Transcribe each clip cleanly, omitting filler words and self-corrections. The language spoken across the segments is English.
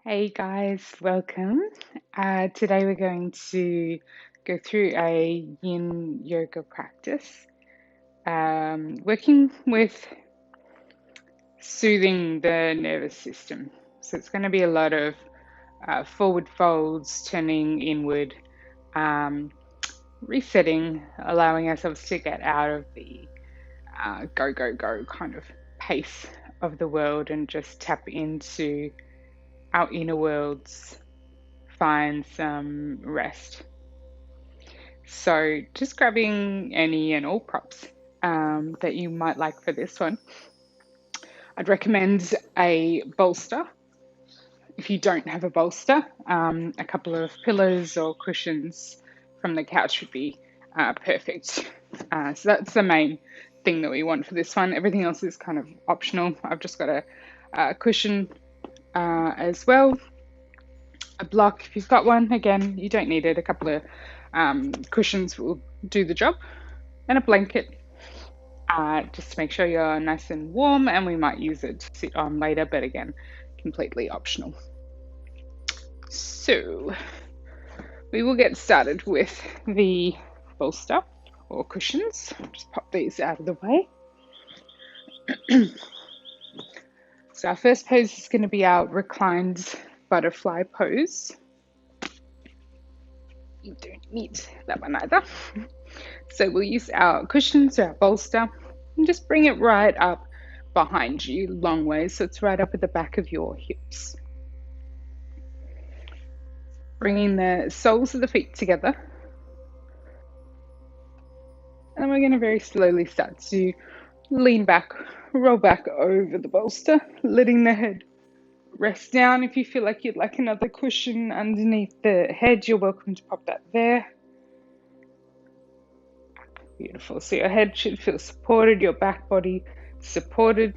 Hey guys, welcome. Today we're going to go through a yin yoga practice, working with soothing the nervous system. So it's going to be a lot of forward folds, turning inward, um, resetting, allowing ourselves to get out of the go, go, go kind of pace of the world and just tap into our inner worlds, find some rest. So just grabbing any and all props that you might like for this one. I'd recommend a bolster. If you don't have a bolster, a couple of pillows or cushions from the couch would be perfect. So that's the main thing that we want for this one. Everything else is kind of optional. I've just got a cushion as well. A block, if you've got one, again, you don't need it. A couple of cushions will do the job, and a blanket just to make sure you're nice and warm, and we might use it to sit on later, but again, completely optional. So we will get started with the bolster or cushions. Just pop these out of the way. So our first pose is going to be our reclined butterfly pose. You don't need that one either. So we'll use our cushions or our bolster and just bring it right up behind you, long ways, so it's right up at the back of your hips. Bringing the soles of the feet together. And we're going to very slowly start to lean back, roll back over the bolster, letting the head rest down. If you feel like you'd like another cushion underneath the head, you're welcome to pop that there. Beautiful. So your head should feel supported, your back body supported.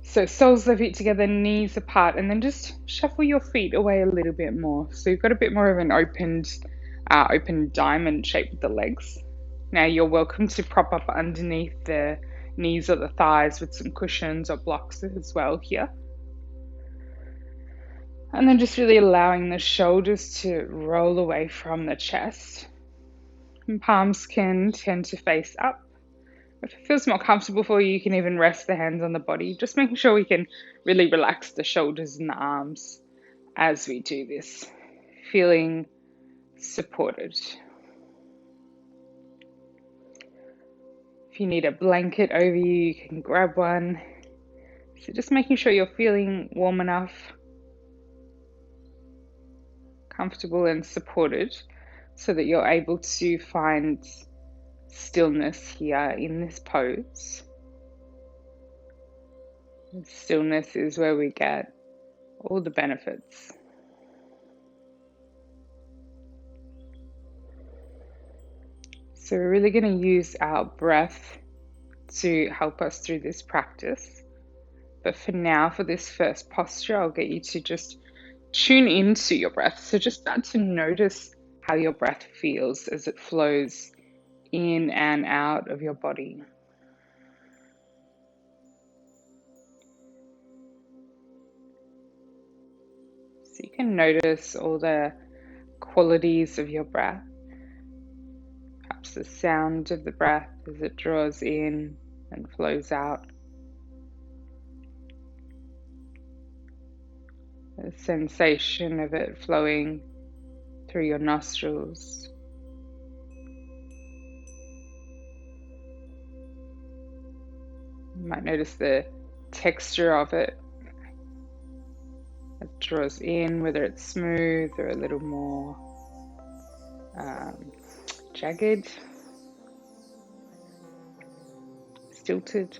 So soles of the feet together, knees apart, and then just shuffle your feet away a little bit more. So you've got a bit more of an open diamond shape with the legs. Now you're welcome to prop up underneath the knees or the thighs with some cushions or blocks as well here. And then just really allowing the shoulders to roll away from the chest. And palms can tend to face up. If it feels more comfortable for you, you can even rest the hands on the body, just making sure we can really relax the shoulders and the arms as we do this, feeling supported. If you need a blanket over you, you can grab one. So just making sure you're feeling warm enough, comfortable and supported so that you're able to find stillness here in this pose. And stillness is where we get all the benefits. So we're really going to use our breath to help us through this practice. But for now, for this first posture, I'll get you to just tune into your breath. So just start to notice how your breath feels as it flows in and out of your body. So you can notice all the qualities of your breath. Perhaps the sound of the breath as it draws in and flows out. The sensation of it flowing through your nostrils. You might notice the texture of it. It draws in, whether it's smooth or a little more jagged, stilted.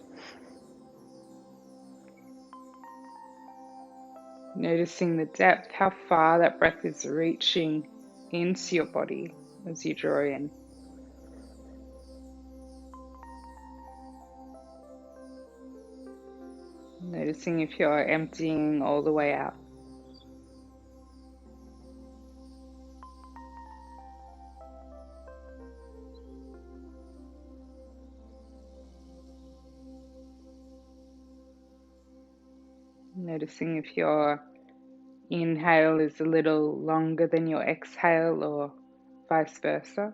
Noticing the depth, how far that breath is reaching into your body as you draw in. Noticing if you're emptying all the way out. Noticing if your inhale is a little longer than your exhale or vice versa.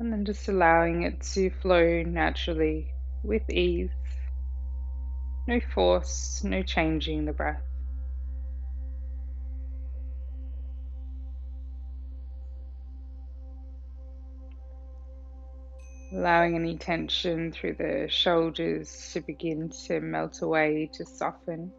And then just allowing it to flow naturally with ease. No force, no changing the breath. Allowing any tension through the shoulders to begin to melt away, to soften.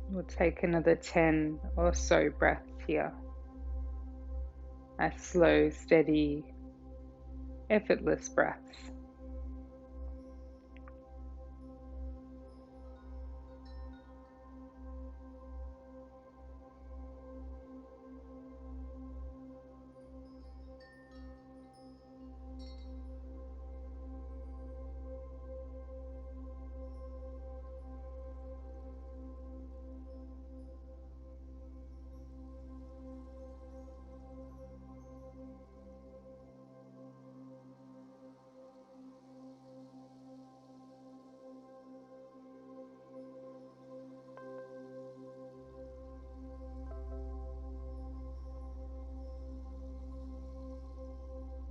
We'll take another 10 or so breaths here. As slow, steady, effortless breaths.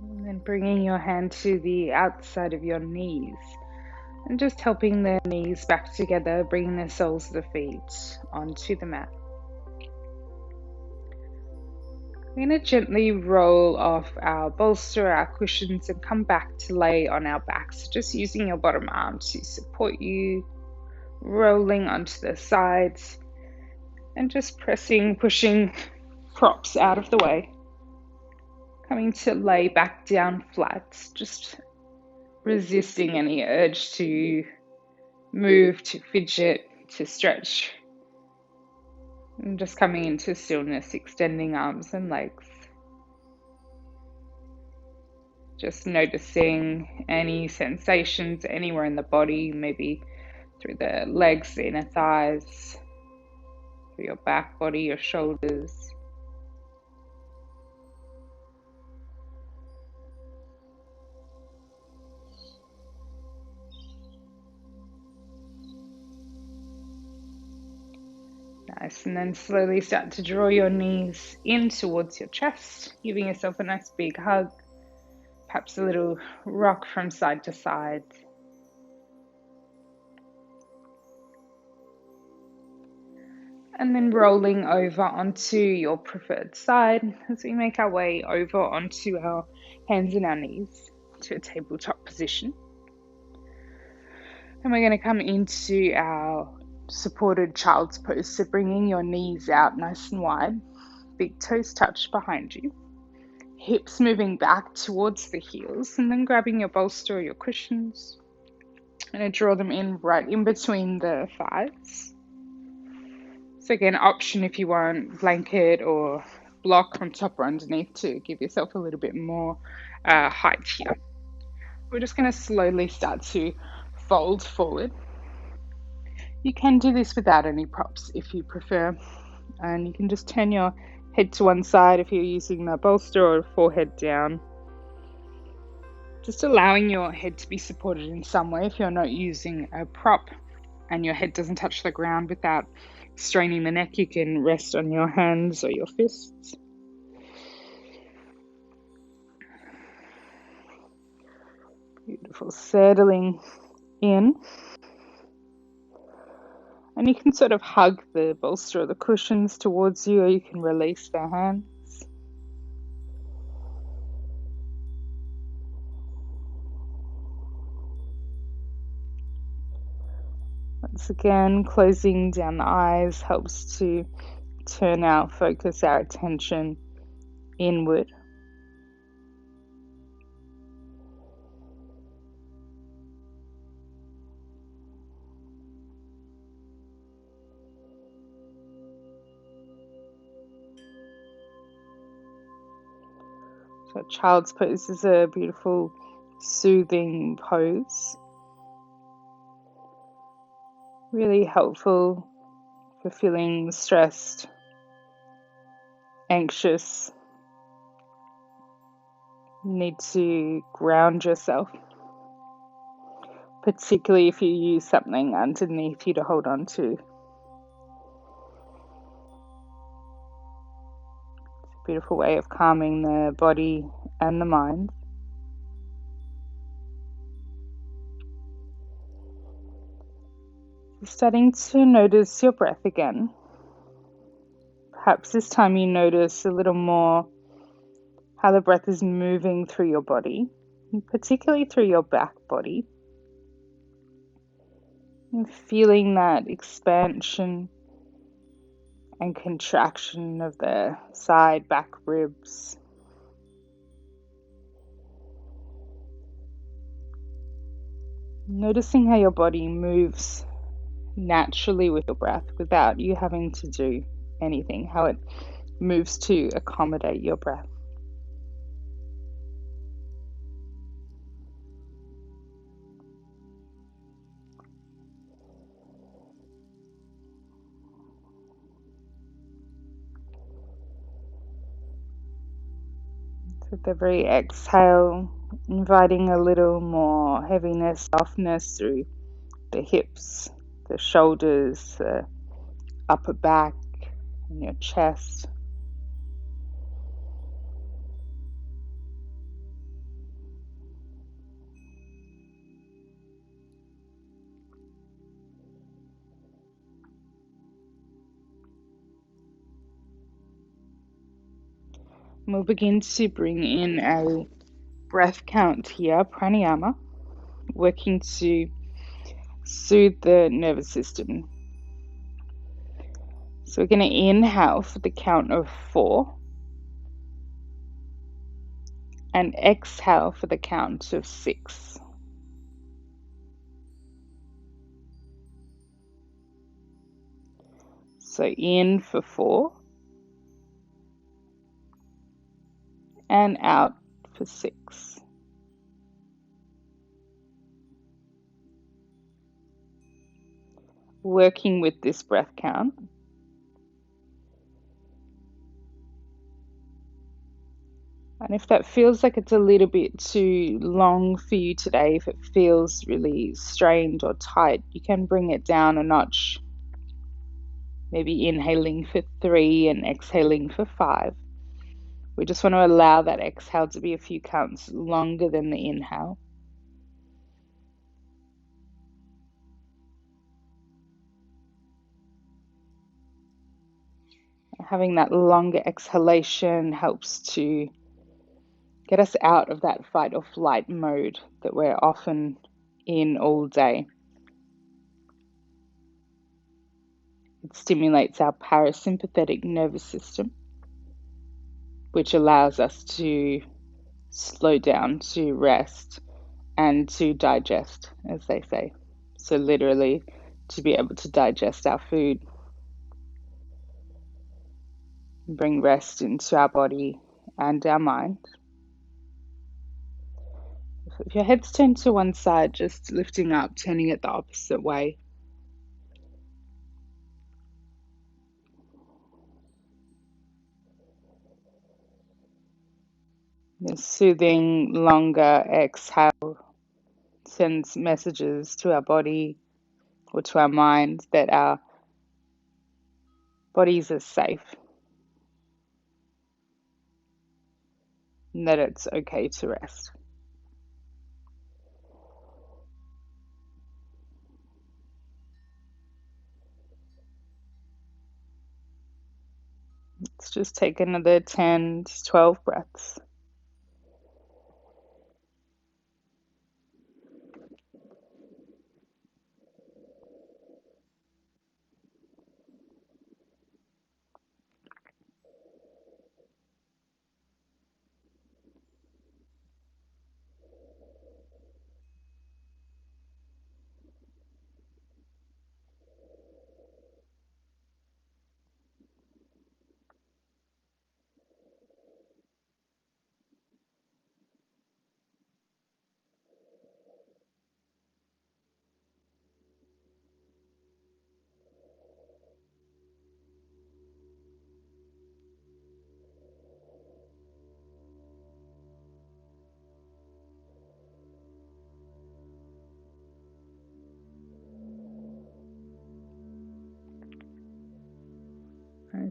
And then bringing your hand to the outside of your knees and just helping the knees back together, bringing the soles of the feet onto the mat. We're going to gently roll off our bolster, our cushions, and come back to lay on our backs. So just using your bottom arm to support you, rolling onto the sides, and just pressing, pushing props out of the way. Coming to lay back down flat, just resisting any urge to move, to fidget, to stretch. And just coming into stillness, extending arms and legs. Just noticing any sensations anywhere in the body, maybe through the legs, the inner thighs, through your back body, your shoulders. Nice, and then slowly start to draw your knees in towards your chest, giving yourself a nice big hug, perhaps a little rock from side to side. And then rolling over onto your preferred side as we make our way over onto our hands and our knees to a tabletop position. And we're going to come into our supported child's pose, so bringing your knees out nice and wide, big toes touch behind you, hips moving back towards the heels, and then grabbing your bolster or your cushions and draw them in right in between the thighs. So again, option if you want blanket or block on top or underneath to give yourself a little bit more height here. We're just going to slowly start to fold forward. You can do this without any props if you prefer, and you can just turn your head to one side if you're using the bolster or forehead down. Just allowing your head to be supported in some way if you're not using a prop and your head doesn't touch the ground without straining the neck, you can rest on your hands or your fists. Beautiful, settling in. And you can sort of hug the bolster or the cushions towards you, or you can release their hands. Once again, closing down the eyes helps to turn our focus, our attention inward. So child's pose is a beautiful, soothing pose. Really helpful for feeling stressed, anxious. You need to ground yourself, particularly if you use something underneath you to hold on to. It's a beautiful way of calming the body and the mind. You're starting to notice your breath again. Perhaps this time you notice a little more how the breath is moving through your body, particularly through your back body. And feeling that expansion and contraction of the side back ribs. Noticing how your body moves naturally with your breath without you having to do anything, how it moves to accommodate your breath. So with every exhale, inviting a little more heaviness, softness through the hips, the shoulders, the upper back, and your chest. And we'll begin to bring in a breath count here, pranayama, working to soothe the nervous system. So we're going to inhale for the count of 4 and exhale for the count of 6. So in for 4 and out for 6. Working with this breath count. And if that feels like it's a little bit too long for you today, if it feels really strained or tight, you can bring it down a notch. Maybe inhaling for 3 and exhaling for 5. We just want to allow that exhale to be a few counts longer than the inhale. Having that longer exhalation helps to get us out of that fight or flight mode that we're often in all day. It stimulates our parasympathetic nervous system, which allows us to slow down, to rest, and to digest, as they say. So literally, to be able to digest our food, bring rest into our body and our mind. If your head's turned to one side, just lifting up, turning it the opposite way. The soothing, longer exhale sends messages to our body or to our mind that our bodies are safe and that it's okay to rest. Let's just take another 10 to 12 breaths.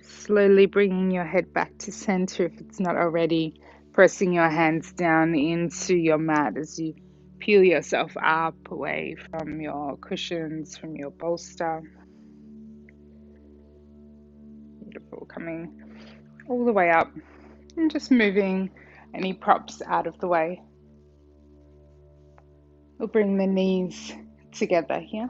Slowly bringing your head back to center if it's not already, pressing your hands down into your mat as you peel yourself up away from your cushions, from your bolster. Beautiful, coming all the way up and just moving any props out of the way. We'll bring the knees together here.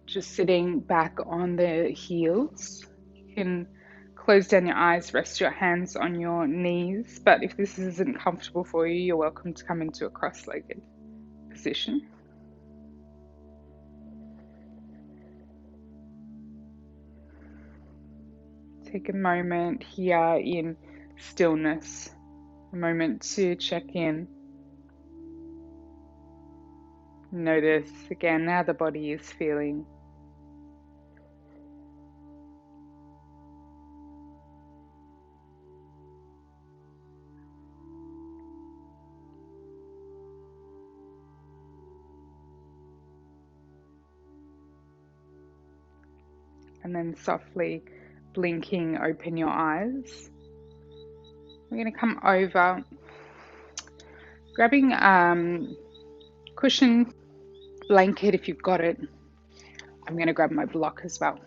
Just sitting back on the heels. You can close down your eyes, rest your hands on your knees, but if this isn't comfortable for you, you're welcome to come into a cross-legged position. Take a moment here in stillness, a moment to check in. Notice again how the body is feeling. And then softly blinking, open your eyes. We're going to come over, grabbing cushion, blanket if you've got it. I'm going to grab my block as well.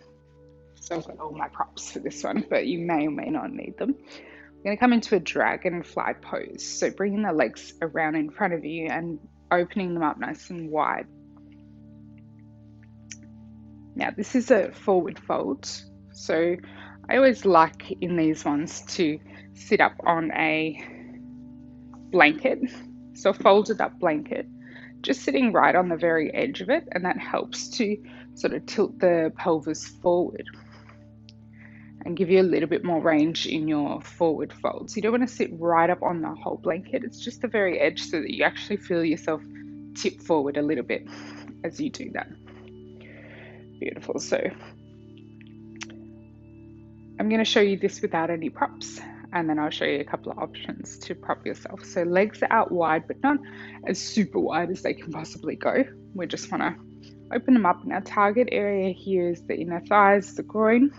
So I've got all my props for this one, but you may or may not need them. I'm going to come into a dragonfly pose. So bringing the legs around in front of you and opening them up nice and wide. Now this is a forward fold. So I always like in these ones to sit up on a blanket. So a folded up blanket, just sitting right on the very edge of it, and that helps to sort of tilt the pelvis forward and give you a little bit more range in your forward folds. You don't want to sit right up on the whole blanket, it's just the very edge so that you actually feel yourself tip forward a little bit as you do that. Beautiful. So I'm going to show you this without any props, and then I'll show you a couple of options to prop yourself. So legs are out wide, but not as super wide as they can possibly go. We just want to open them up, and our target area here is the inner thighs, the groin.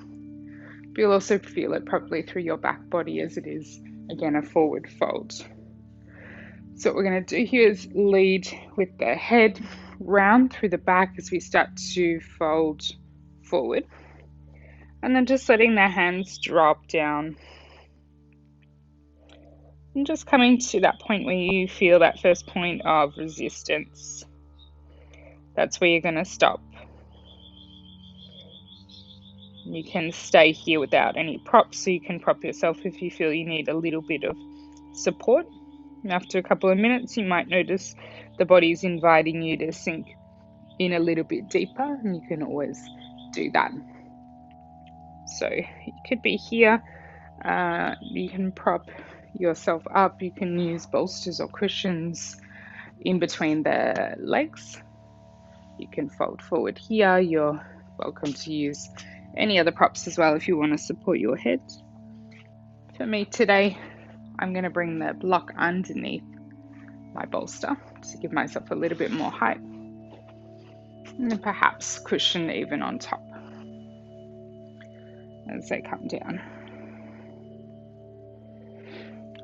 But you'll also feel it probably through your back body as it is, again, a forward fold. So what we're going to do here is lead with the head round through the back as we start to fold forward. And then just letting the hands drop down. And just coming to that point where you feel that first point of resistance. That's where you're going to stop. You can stay here without any props, so you can prop yourself if you feel you need a little bit of support. And after a couple of minutes, you might notice the body's inviting you to sink in a little bit deeper, and you can always do that. So you could be here, you can prop yourself up, you can use bolsters or cushions in between the legs. You can fold forward here, you're welcome to use any other props as well if you want to support your head. For me today, I'm going to bring the block underneath my bolster to give myself a little bit more height, and then perhaps cushion even on top as they come down,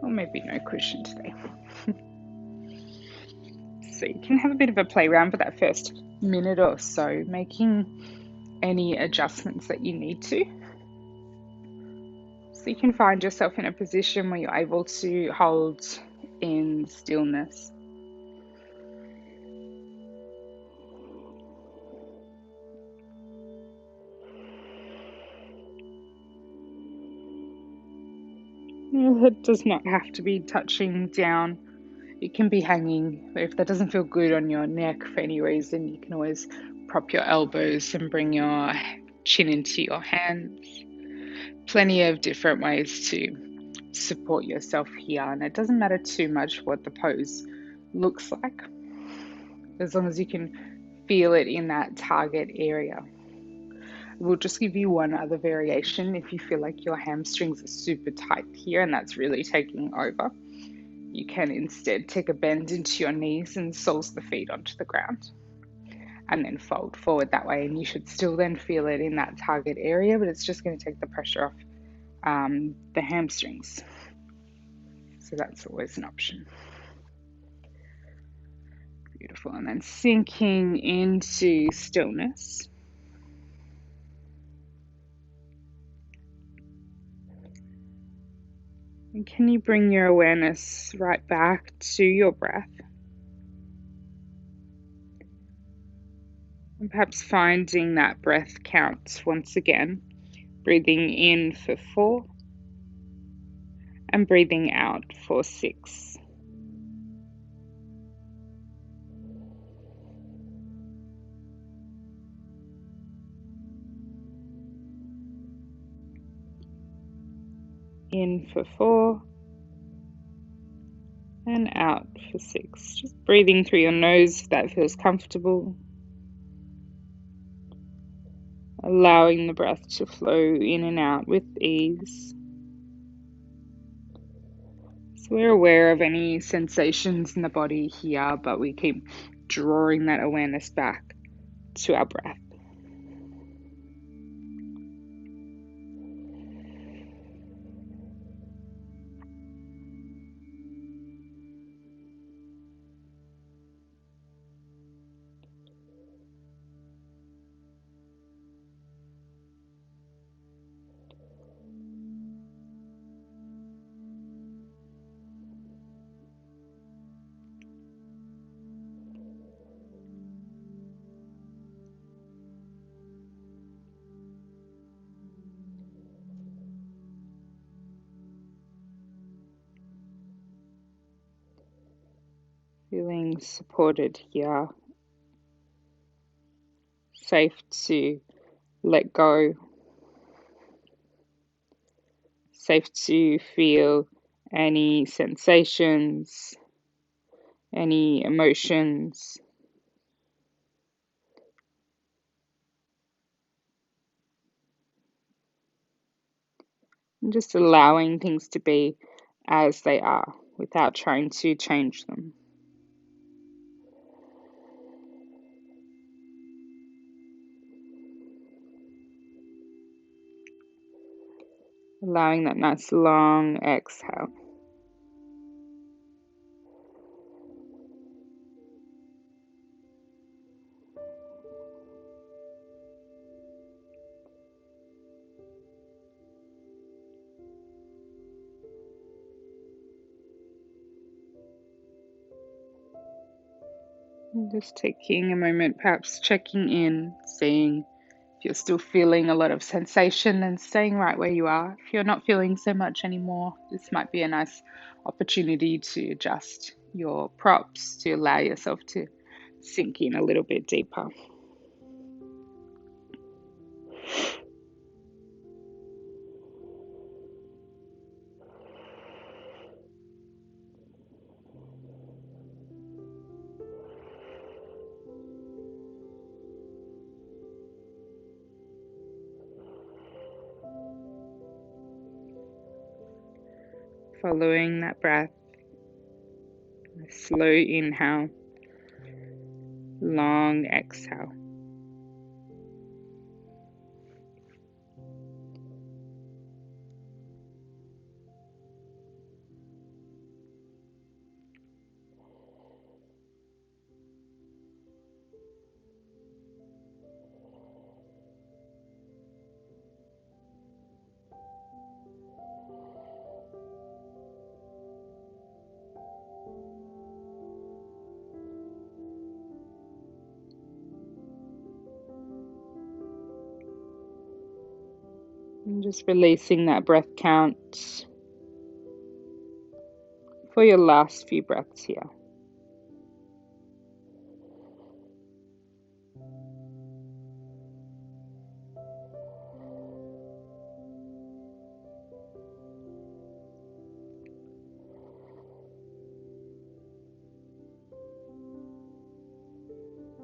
or maybe no cushion today. So you can have a bit of a play around for that first minute or so, making any adjustments that you need to. So you can find yourself in a position where you're able to hold in stillness. Your head does not have to be touching down. It can be hanging. If that doesn't feel good on your neck for any reason, you can always prop your elbows and bring your chin into your hands. Plenty of different ways to support yourself here, and it doesn't matter too much what the pose looks like, as long as you can feel it in that target area. We'll just give you one other variation if you feel like your hamstrings are super tight here and that's really taking over. You can instead take a bend into your knees and soles the feet onto the ground. and then fold forward that way. And you should still then feel it in that target area, but it's just going to take the pressure off the hamstrings. So that's always an option. Beautiful. And then sinking into stillness. And can you bring your awareness right back to your breath? And perhaps finding that breath count once again. Breathing in for 4 and breathing out for 6. In for 4 and out for 6. Just breathing through your nose if that feels comfortable. Allowing the breath to flow in and out with ease. So we're aware of any sensations in the body here, but we keep drawing that awareness back to our breath. Feeling supported here, safe to let go, safe to feel any sensations, any emotions. And just allowing things to be as they are without trying to change them. Allowing that nice long exhale. And just taking a moment, perhaps checking in, seeing if you're still feeling a lot of sensation and staying right where you are. If you're not feeling so much anymore, this might be a nice opportunity to adjust your props to allow yourself to sink in a little bit deeper. Following that breath, a slow inhale, long exhale. And just releasing that breath count for your last few breaths here.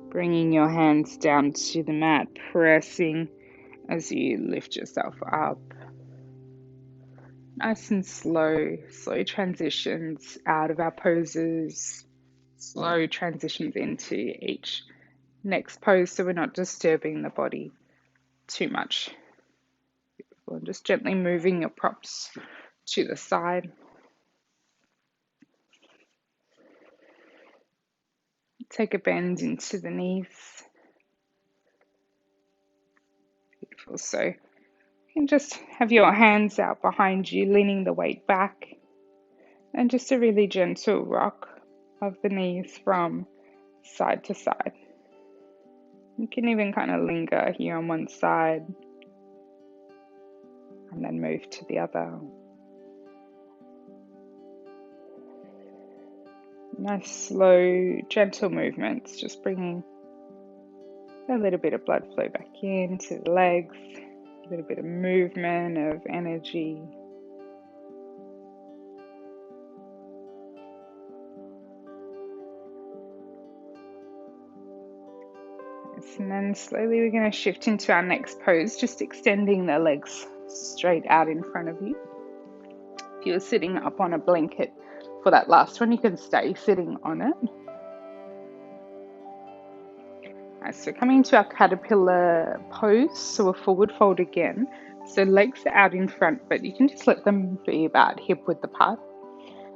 Bringing your hands down to the mat, pressing as you lift yourself up. Nice and slow transitions out of our poses, slow transitions into each next pose so we're not disturbing the body too much. And just gently moving your props to the side. Take a bend into the knees. Beautiful. So you can just have your hands out behind you, leaning the weight back, and just a really gentle rock of the knees from side to side. You can even kind of linger here on one side and then move to the other. Nice, slow, gentle movements, just bringing a little bit of blood flow back into the legs, a little bit of movement, of energy. And then slowly we're going to shift into our next pose, just extending the legs straight out in front of you. If you're sitting up on a blanket for that last one, you can stay sitting on it. Right, so coming to our caterpillar pose, so a forward fold again. So legs are out in front, but you can just let them be about hip width apart.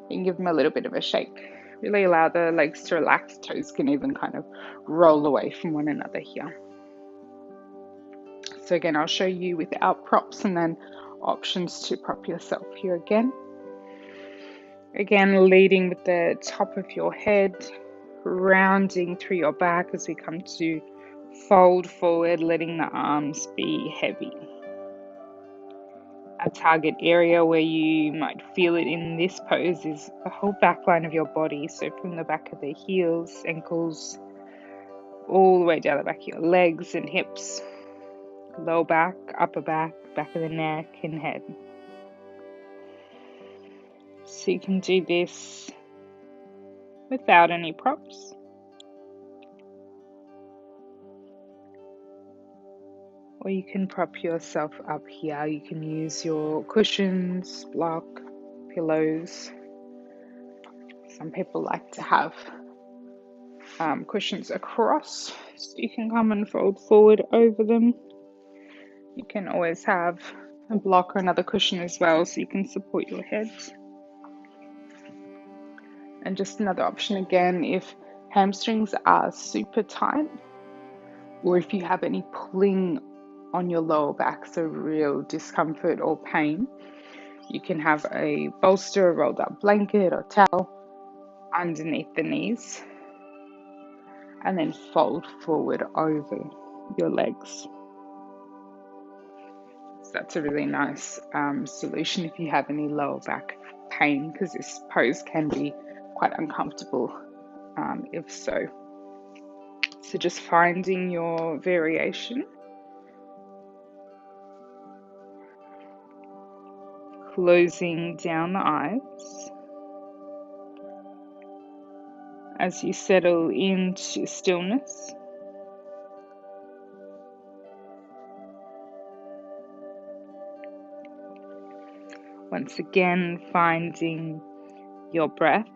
You can give them a little bit of a shake. Really allow the legs to relax. Toes can even kind of roll away from one another here. So again, I'll show you without props and then options to prop yourself here again. Again, leading with the top of your head, rounding through your back as we come to fold forward, letting the arms be heavy. A target area where you might feel it in this pose is the whole back line of your body. So from the back of the heels, ankles, all the way down the back of your legs and hips, low back, upper back, back of the neck and head. So you can do this without any props. Or you can prop yourself up here. You can use your cushions, block, pillows. Some people like to have cushions across, so you can come and fold forward over them. You can always have a block or another cushion as well, so you can support your head. And just another option again, if hamstrings are super tight, or if you have any pulling on your lower back, so real discomfort or pain, you can have a bolster, a rolled up blanket or towel underneath the knees, and then fold forward over your legs. So that's a really nice solution if you have any lower back pain, because this pose can be quite uncomfortable if so. So just finding your variation. Closing down the eyes as you settle into stillness. Once again, finding your breath.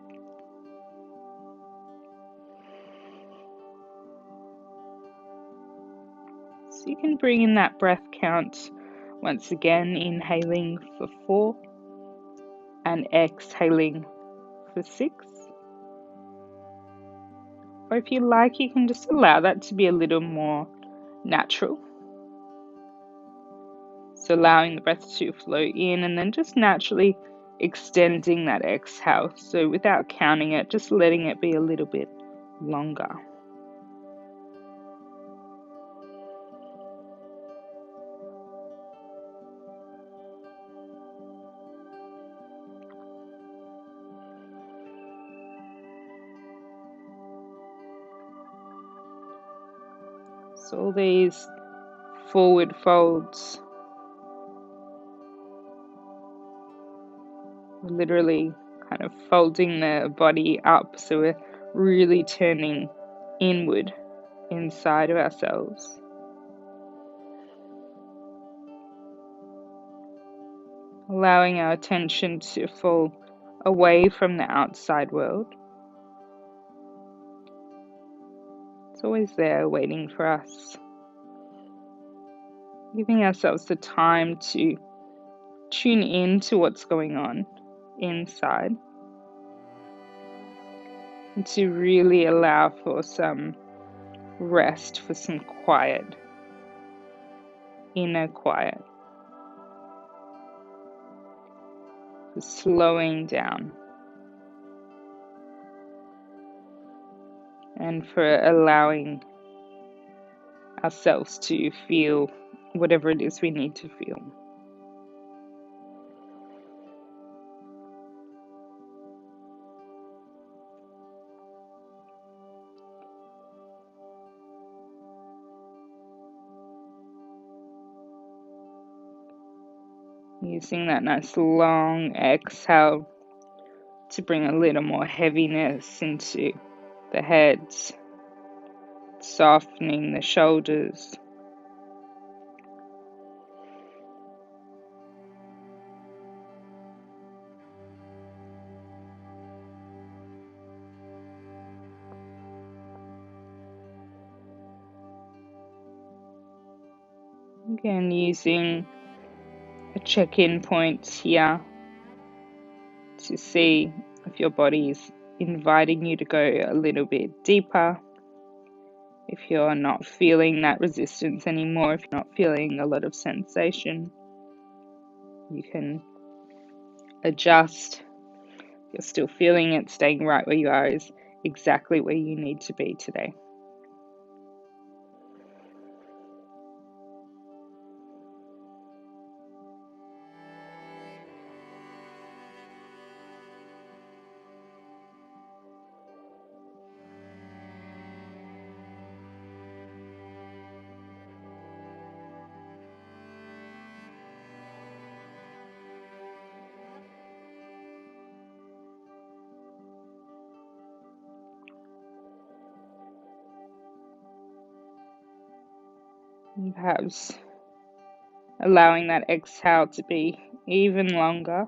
So you can bring in that breath count once again, inhaling for 4 and exhaling for 6. Or if you like, you can just allow that to be a little more natural. So allowing the breath to flow in and then just naturally extending that exhale. So without counting it, just letting it be a little bit longer. So all these forward folds, literally kind of folding the body up, so we're really turning inward inside of ourselves. Allowing our attention to fall away from the outside world. It's always there waiting for us, giving ourselves the time to tune in to what's going on inside and to really allow for some rest, for some quiet, inner quiet, for slowing down, and for allowing ourselves to feel whatever it is we need to feel. Using that nice long exhale to bring a little more heaviness into the head, softening the shoulders. Again, using a check-in point here to see if your body is inviting you to go a little bit deeper. If you're not feeling that resistance anymore, if you're not feeling a lot of sensation, you can adjust. If you're still feeling it, staying right where you are is exactly where you need to be today. And perhaps allowing that exhale to be even longer.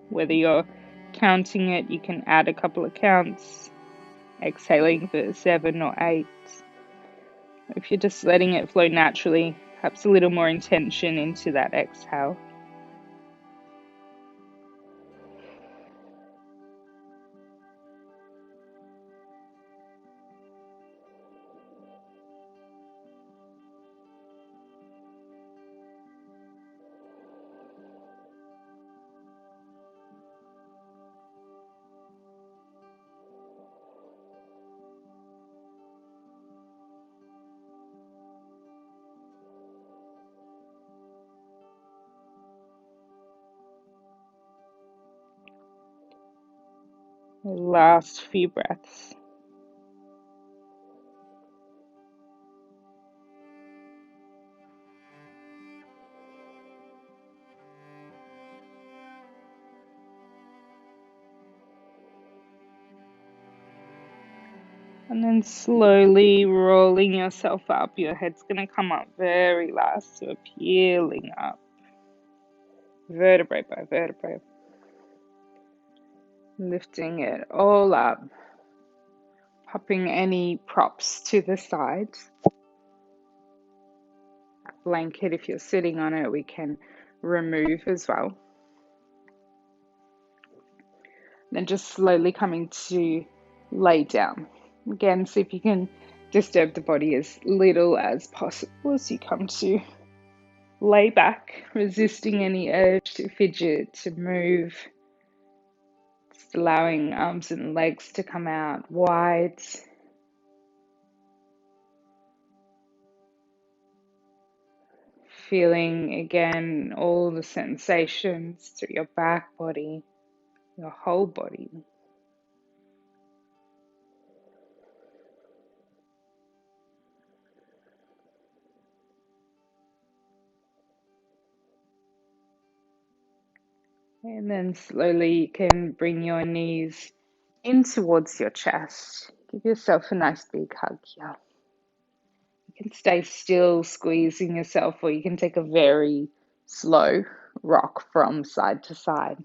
Whether you're counting it, you can add a couple of counts, exhaling for 7 or 8. If you're just letting it flow naturally, perhaps a little more intention into that exhale. The last few breaths. And then slowly rolling yourself up. Your head's going to come up very last, so peeling up, vertebrae by vertebrae. Lifting it all up, popping any props to the sides. That blanket, if you're sitting on it, we can remove as well. Then just slowly coming to lay down. Again, see if you can disturb the body as little as possible as you come to lay back, resisting any urge to fidget, to move. Just allowing arms and legs to come out wide. Feeling again all the sensations through your back body, your whole body. And then slowly you can bring your knees in towards your chest. Give yourself a nice big hug here. You can stay still, squeezing yourself, or you can take a very slow rock from side to side.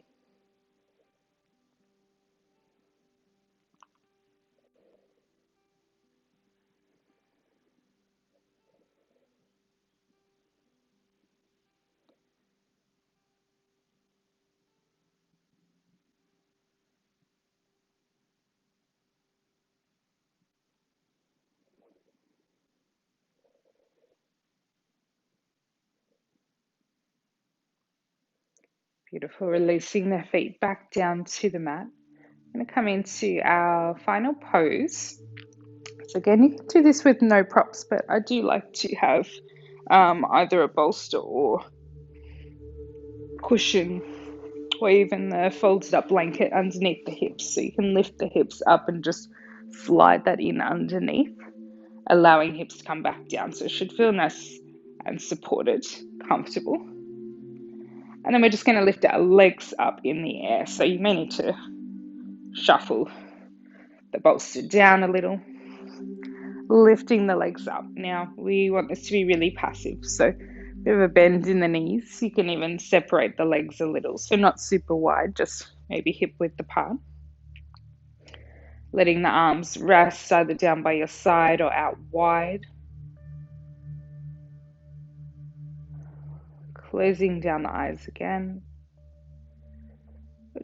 Beautiful. Releasing the feet back down to the mat. I'm going to come into our final pose. So again, you can do this with no props, but I do like to have either a bolster or cushion or even the folded up blanket underneath the hips. So you can lift the hips up and just slide that in underneath, allowing hips to come back down. So it should feel nice and supported, comfortable. And then we're just going to lift our legs up in the air. So you may need to shuffle the bolster down a little, lifting the legs up. Now we want this to be really passive, so a bit of a bend in the knees. You can even separate the legs a little, so not super wide, just maybe hip width apart. Letting the arms rest either down by your side or out wide. Closing down the eyes again.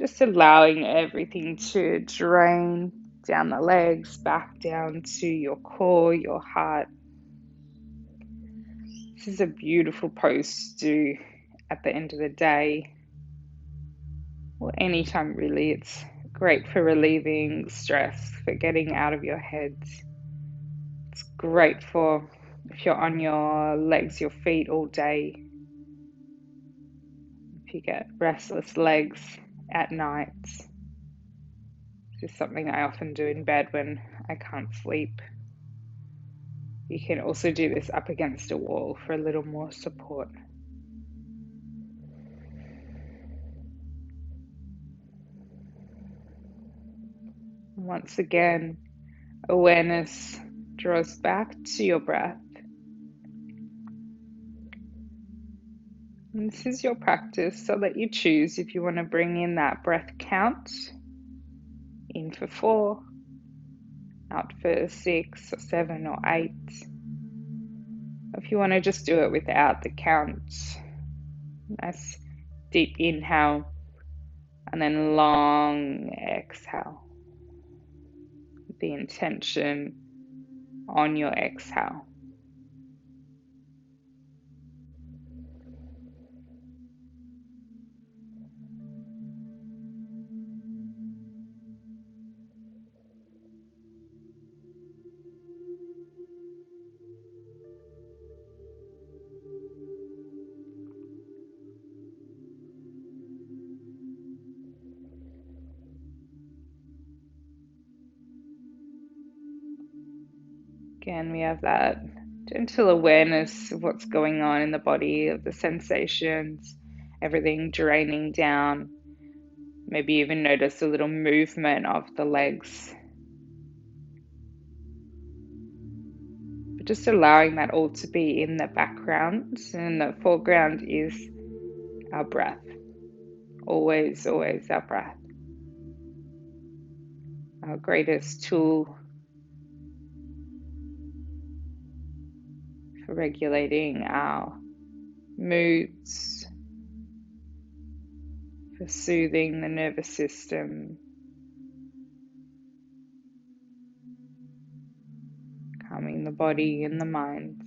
Just allowing everything to drain down the legs, back down to your core, your heart. This is a beautiful pose to do at the end of the day, or anytime really. It's great for relieving stress, for getting out of your head. It's great for if you're on your legs, your feet all day. If you get restless legs at night. This is something I often do in bed when I can't sleep. You can also do this up against a wall for a little more support. Once again, awareness draws back to your breath. And this is your practice, so let you choose if you want to bring in that breath count. In for 4, out for 6 or 7 or 8. If you want to just do it without the count, nice deep inhale and then long exhale. The intention on your exhale. Again, we have that gentle awareness of what's going on in the body, of the sensations, everything draining down. Maybe even notice a little movement of the legs. But just allowing that all to be in the background, and the foreground is our breath. Always, always our breath. Our greatest tool for regulating our moods, for soothing the nervous system, calming the body and the mind.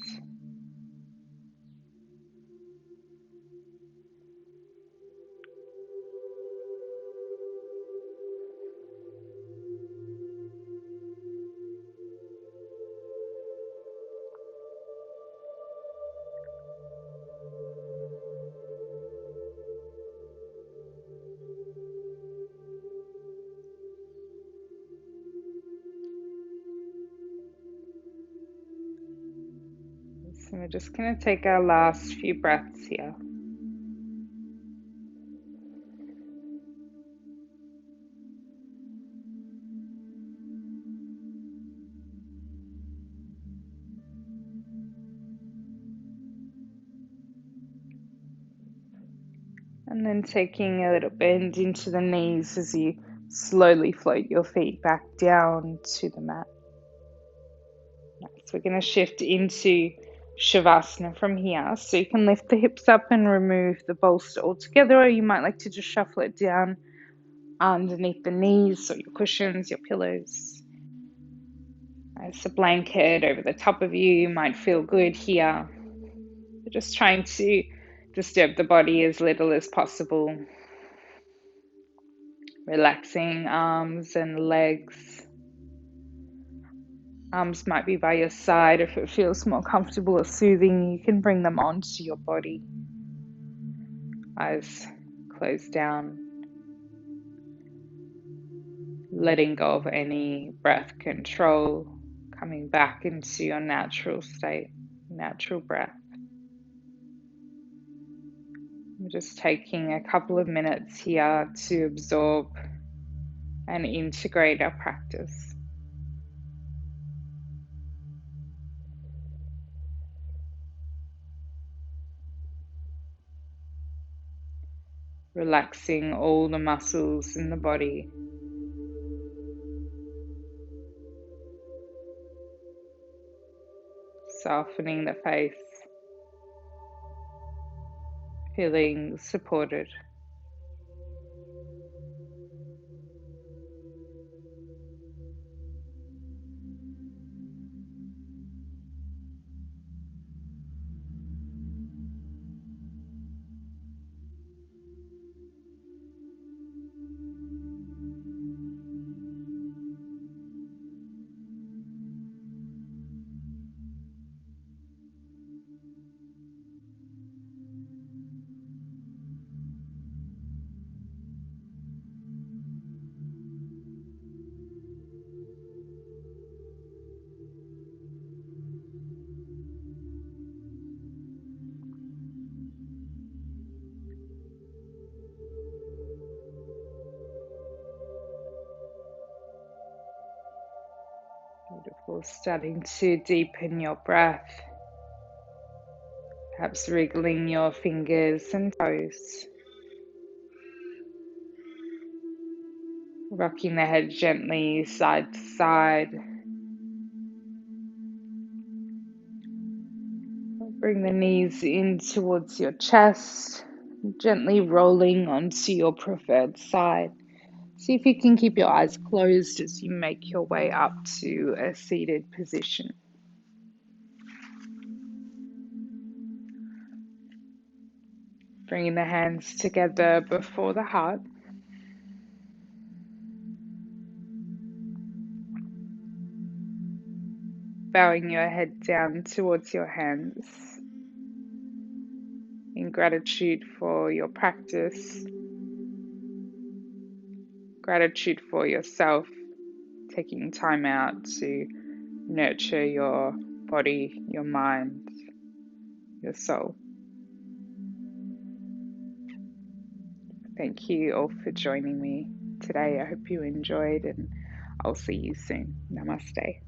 So we're just going to take our last few breaths here. And then taking a little bend into the knees as you slowly float your feet back down to the mat. So we're going to shift into Shavasana from here. So you can lift the hips up and remove the bolster altogether, or you might like to just shuffle it down underneath the knees, or your cushions, your pillows. As a blanket over the top of you might feel good here. We're just trying to disturb the body as little as possible. Relaxing arms and legs. Arms might be by your side. If it feels more comfortable or soothing, you can bring them onto your body. Eyes closed down. Letting go of any breath control, coming back into your natural state, natural breath. We're just taking a couple of minutes here to absorb and integrate our practice. Relaxing all the muscles in the body. Softening the face. Feeling supported. Beautiful. Starting to deepen your breath. Perhaps wriggling your fingers and toes. Rocking the head gently side to side. Bring the knees in towards your chest, gently rolling onto your preferred side. See if you can keep your eyes closed as you make your way up to a seated position. Bringing the hands together before the heart. Bowing your head down towards your hands in gratitude for your practice, gratitude for yourself, taking time out to nurture your body, your mind, your soul. Thank you all for joining me today. I hope you enjoyed, and I'll see you soon. Namaste.